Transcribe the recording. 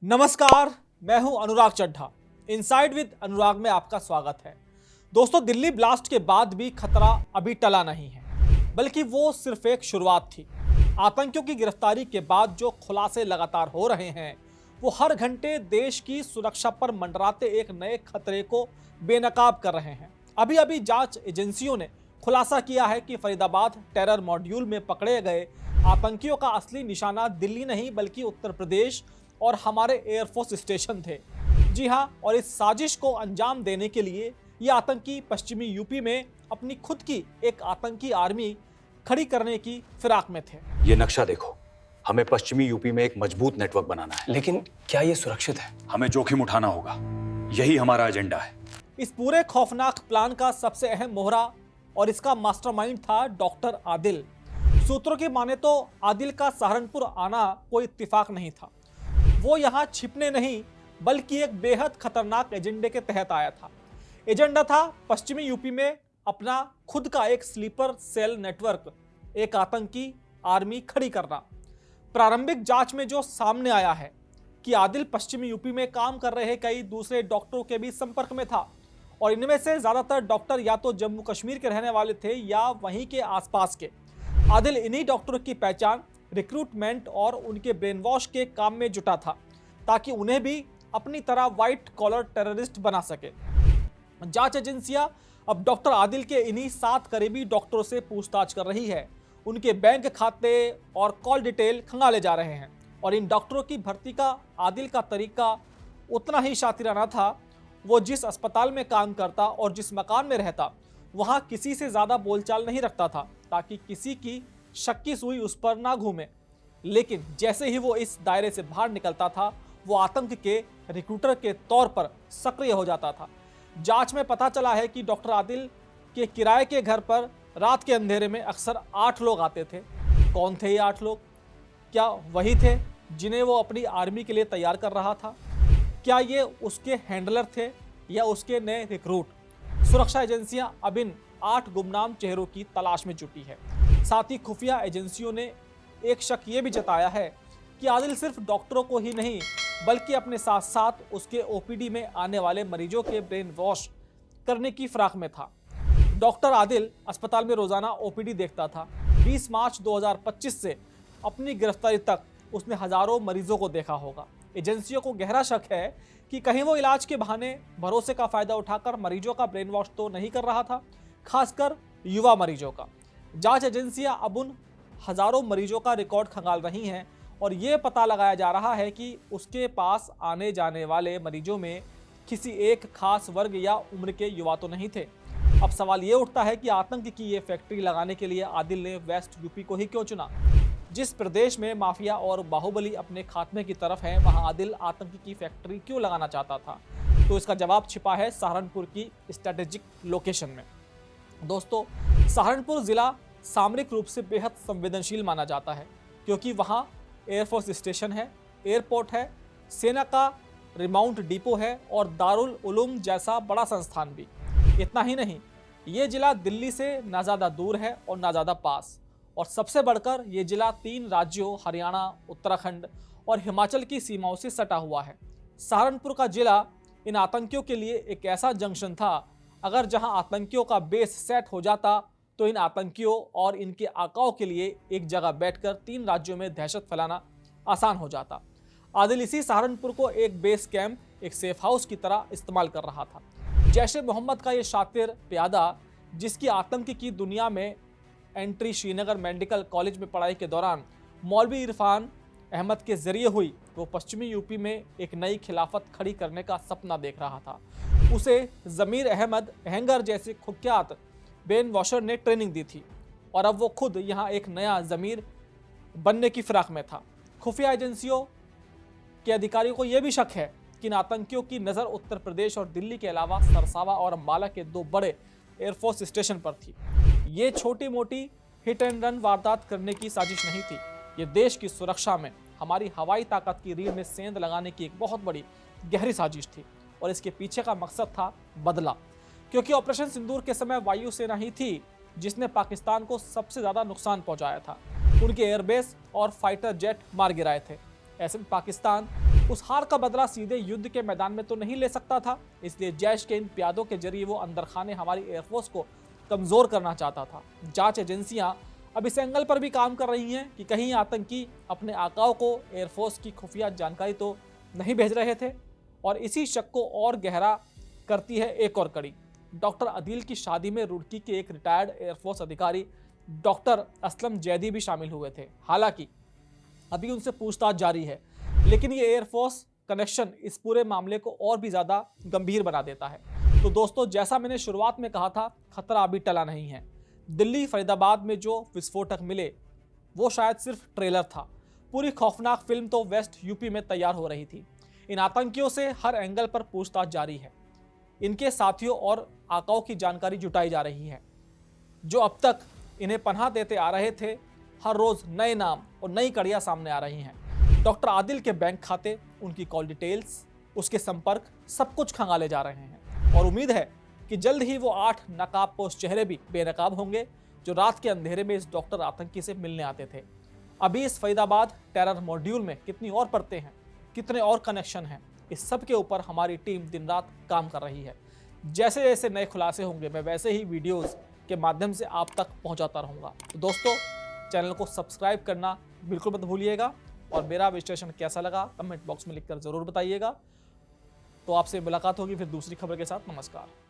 नमस्कार, मैं हूं अनुराग चड्ढा। इनसाइड विद अनुराग में आपका स्वागत है। दोस्तों, दिल्ली ब्लास्ट के बाद भी खतरा अभी टला नहीं है, बल्कि वो सिर्फ एक शुरुआत थी। आतंकियों की गिरफ्तारी के बाद जो खुलासे लगातार हो रहे हैं, वो हर घंटे देश की सुरक्षा पर मंडराते एक नए खतरे को बेनकाब कर रहे हैं। अभी अभी जांच एजेंसियों ने खुलासा किया है कि फरीदाबाद टेरर मॉड्यूल में पकड़े गए आतंकियों का असली निशाना दिल्ली नहीं बल्कि उत्तर प्रदेश और हमारे एयरफोर्स स्टेशन थे। जी हां, और इस साजिश को अंजाम देने के लिए ये आतंकी पश्चिमी यूपी में अपनी खुद की एक आतंकी आर्मी खड़ी करने की फिराक में थे। ये नक्शा देखो, हमें पश्चिमी यूपी में एक मजबूत नेटवर्क बनाना है। लेकिन क्या ये सुरक्षित है? हमें जोखिम उठाना होगा, यही हमारा एजेंडा है। इस पूरे खौफनाक प्लान का सबसे अहम मोहरा और इसका मास्टरमाइंड था डॉक्टर आदिल। सूत्रों की माने तो आदिल का सहारनपुर आना कोई इत्तेफाक नहीं था। वो यहाँ छिपने नहीं बल्कि एक बेहद खतरनाक एजेंडे के तहत आया था। एजेंडा था पश्चिमी यूपी में अपना खुद का एक स्लीपर सेल नेटवर्क, एक आतंकी आर्मी खड़ी करना। प्रारंभिक जांच में जो सामने आया है कि आदिल पश्चिमी यूपी में काम कर रहे कई दूसरे डॉक्टरों के भी संपर्क में था, और इनमें से ज्यादातर डॉक्टर या तो जम्मू कश्मीर के रहने वाले थे या वहीं के आसपास के। आदिल इन्हीं डॉक्टरों की पहचान रिक्रूटमेंट और उनके ब्रेन वॉश के काम में जुटा था, ताकि उन्हें भी अपनी तरह व्हाइट कॉलर टेररिस्ट बना सके। जांच एजेंसियां अब डॉक्टर आदिल के इन्हीं 7 करीबी डॉक्टरों से पूछताछ कर रही है। उनके बैंक खाते और कॉल डिटेल खंगाले जा रहे हैं, और इन डॉक्टरों की भर्ती का आदिल का तरीका उतना ही शातिराना था। वो जिस अस्पताल में काम करता और जिस मकान में रहता, वहां किसी से ज्यादा बोलचाल नहीं रखता था, ताकि किसी की शक्की सुई उस पर ना घूमे। लेकिन जैसे ही वो इस दायरे से बाहर निकलता था, वो आतंक के रिक्रूटर के तौर पर सक्रिय हो जाता था। जांच में पता चला है कि डॉक्टर आदिल के किराए के घर पर रात के अंधेरे में अक्सर 8 लोग आते थे। कौन थे ये 8 लोग? क्या वही थे जिन्हें वो अपनी आर्मी के लिए तैयार कर रहा था? क्या ये उसके हैंडलर थे या उसके नए रिक्रूट? सुरक्षा एजेंसियां अब इन 8 गुमनाम चेहरों की तलाश में जुटी है। साथ ही खुफिया एजेंसियों ने एक शक ये भी जताया है कि आदिल सिर्फ डॉक्टरों को ही नहीं बल्कि अपने साथ साथ उसके ओपीडी में आने वाले मरीजों के ब्रेन वॉश करने की फिराक में था। डॉक्टर आदिल अस्पताल में रोजाना ओपीडी देखता था। 20 मार्च 2025 से अपनी गिरफ्तारी तक उसने हजारों मरीजों को देखा होगा। एजेंसियों को गहरा शक है कि कहीं वो इलाज के बहाने भरोसे का फायदा उठाकर मरीजों का ब्रेन वॉश तो नहीं कर रहा था, खासकर युवा मरीजों का। जांच एजेंसियां अब उन हजारों मरीजों का रिकॉर्ड खंगाल रही हैं, और ये पता लगाया जा रहा है कि उसके पास आने जाने वाले मरीजों में किसी एक खास वर्ग या उम्र के युवा तो नहीं थे। अब सवाल ये उठता है कि आतंक की ये फैक्ट्री लगाने के लिए आदिल ने वेस्ट यूपी को ही क्यों चुना? जिस प्रदेश में माफिया और बाहुबली अपने खात्मे की तरफ है, वहां आदिल आतंक की फैक्ट्री क्यों लगाना चाहता था? तो इसका जवाब छिपा है सहारनपुर की स्ट्रेटेजिक लोकेशन में। दोस्तों, सहारनपुर जिला सामरिक रूप से बेहद संवेदनशील माना जाता है, क्योंकि वहां एयरफोर्स स्टेशन है, एयरपोर्ट है, सेना का रिमाउंट डिपो है और दारुल उलूम जैसा बड़ा संस्थान भी। इतना ही नहीं, ये जिला दिल्ली से ना ज़्यादा दूर है और ना ज़्यादा पास, और सबसे बढ़कर ये जिला 3 राज्यों हरियाणा, उत्तराखंड और हिमाचल की सीमाओं से सटा हुआ है। सहारनपुर का जिला इन आतंकियों के लिए एक ऐसा जंक्शन था, अगर जहां आतंकियों का बेस सेट हो जाता तो इन आतंकियों और इनके आकाओं के लिए एक जगह बैठकर 3 राज्यों में दहशत फैलाना आसान हो जाता। आदिल इसी सहारनपुर को एक बेस कैंप, एक सेफ हाउस की तरह इस्तेमाल कर रहा था। जैश ए मोहम्मद का ये शातिर प्यादा, जिसकी आतंक की दुनिया में एंट्री श्रीनगर मेडिकल कॉलेज में पढ़ाई के दौरान मौलवी इरफान अहमद के जरिए हुई, वो पश्चिमी यूपी में एक नई खिलाफत खड़ी करने का सपना देख रहा था। उसे जमीर अहमद अहंगर जैसे कुख्यात ब्रेन वॉशर ने ट्रेनिंग दी थी, और अब वो खुद यहाँ एक नया जमीर बनने की फिराक में था। खुफिया एजेंसियों के अधिकारियों को यह भी शक है कि इन आतंकियों की नज़र उत्तर प्रदेश और दिल्ली के अलावा सरसावा और अम्बाला के 2 बड़े एयरफोर्स स्टेशन पर थी। ये छोटी मोटी हिट एंड रन वारदात करने की साजिश नहीं थी। ये देश की सुरक्षा में हमारी हवाई ताकत की रीढ़ में सेंध लगाने की एक बहुत बड़ी गहरी साजिश थी, और इसके पीछे का मकसद था बदला। क्योंकि ऑपरेशन सिंदूर के समय वायुसेना ही थी जिसने पाकिस्तान को सबसे ज़्यादा नुकसान पहुंचाया था। उनके एयरबेस और फाइटर जेट मार गिराए थे। ऐसे में पाकिस्तान उस हार का बदला सीधे युद्ध के मैदान में तो नहीं ले सकता था, इसलिए जैश के इन प्यादों के जरिए वो अंदर खाने हमारी एयरफोर्स को कमजोर करना चाहता था। जांच एजेंसियां अब इस एंगल पर भी काम कर रही हैं कि कहीं आतंकी अपने आकाओं को एयरफोर्स की खुफिया जानकारी तो नहीं भेज रहे थे। और इसी शक को और गहरा करती है एक और कड़ी। डॉक्टर आदिल की शादी में रुड़की के एक रिटायर्ड एयरफोर्स अधिकारी डॉक्टर असलम जैदी भी शामिल हुए थे। हालांकि अभी उनसे पूछताछ जारी है, लेकिन ये एयरफोर्स कनेक्शन इस पूरे मामले को और भी ज़्यादा गंभीर बना देता है। तो दोस्तों, जैसा मैंने शुरुआत में कहा था, खतरा अभी टला नहीं है। दिल्ली फरीदाबाद में जो विस्फोटक मिले वो शायद सिर्फ ट्रेलर था। पूरी खौफनाक फिल्म तो वेस्ट यूपी में तैयार हो रही थी। इन आतंकियों से हर एंगल पर पूछताछ जारी है। इनके साथियों और आकाओं की जानकारी जुटाई जा रही है। जो अब तक इन्हें पनाह देते आ रहे थे, हर रोज नए नाम और नई कड़ियां सामने आ रही हैं। डॉक्टर आदिल के बैंक खाते, उनकी कॉल डिटेल्स, उसके संपर्क, सब कुछ खंगाले जा रहे हैं। और उम्मीद है कि जल्द ही वो 8 नकाबपोश चेहरे भी बेनकाब होंगे जो रात के अंधेरे में इस डॉक्टर आतंकी से मिलने आते थे। अभी इस फरीदाबाद टेरर मॉड्यूल में कितनी और परतें हैं, कितने और कनेक्शन हैं, इस सब के ऊपर हमारी टीम दिन रात काम कर रही है। जैसे जैसे नए खुलासे होंगे मैं वैसे ही वीडियोस के माध्यम से आप तक पहुंचाता रहूँगा। तो दोस्तों, चैनल को सब्सक्राइब करना बिल्कुल मत भूलिएगा और मेरा विश्लेषण कैसा लगा कमेंट बॉक्स में लिखकर ज़रूर बताइएगा। तो आपसे मुलाकात होगी फिर दूसरी खबर के साथ। नमस्कार।